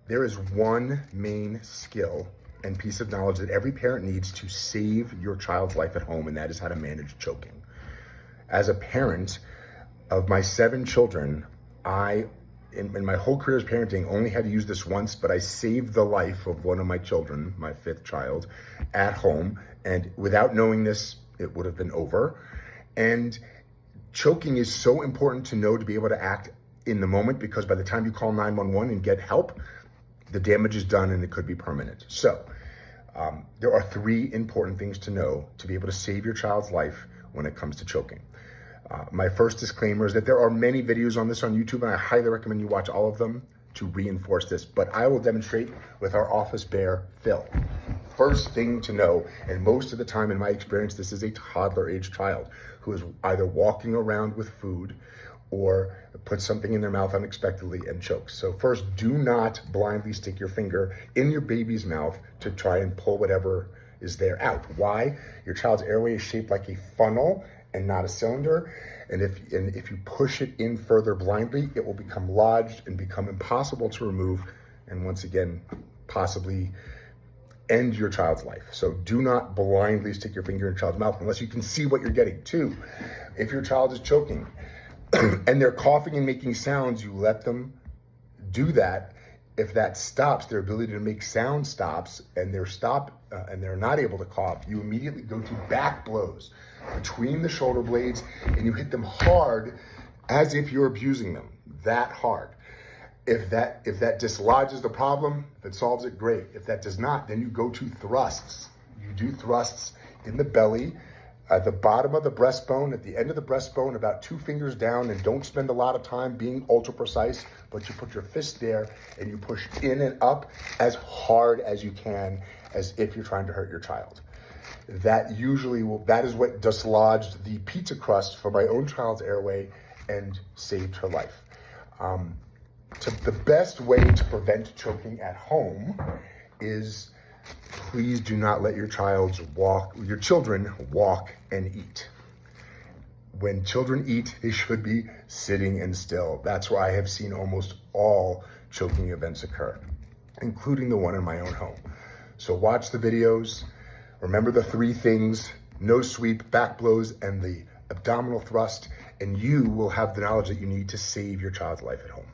There is one main skill and piece of knowledge that every parent needs to save your child's life at home, and that is how to manage choking. As a parent of my 7 children, in my whole career as parenting, only had to use this once, but I saved the life of one of my children, my 5th child, at home. And without knowing this, it would have been over. And choking is so important to know, to be able to act in the moment, because by the time you call 911 and get help, the damage is done and it could be permanent. So there are 3 important things to know to be able to save your child's life when it comes to choking. My first disclaimer is that there are many videos on this on YouTube, and I highly recommend you watch all of them to reinforce this, but I will demonstrate with our office bear, Phil. First thing to know, and most of the time in my experience, this is a toddler age child who is either walking around with food or puts something in their mouth unexpectedly and chokes. So first, do not blindly stick your finger in your baby's mouth to try and pull whatever is there out. Why? Your child's airway is shaped like a funnel and not a cylinder. And if you push it in further blindly, it will become lodged and become impossible to remove. And once again, possibly end your child's life. So do not blindly stick your finger in your child's mouth unless you can see what you're getting. 2, if your child is choking and they're coughing and making sounds, you let them do that. If that stops, their ability to make sound stops, and they're not able to cough, you immediately go to back blows between the shoulder blades, and you hit them hard as if you're abusing them, that hard. If that dislodges the problem, if it solves it, great. If that does not, then you go to thrusts. You do thrusts in the belly, at the bottom of the breastbone, at the end of the breastbone, about 2 fingers down, and don't spend a lot of time being ultra precise, but you put your fist there and you push in and up as hard as you can, as if you're trying to hurt your child. That is what dislodged the pizza crust for my own child's airway and saved her life. The best way to prevent choking at home is, please do not let your children walk and eat. When children eat, they should be sitting and still. That's where I have seen almost all choking events occur, including the one in my own home. So watch the videos. Remember the 3 things: nose sweep, back blows, and the abdominal thrust, and you will have the knowledge that you need to save your child's life at home.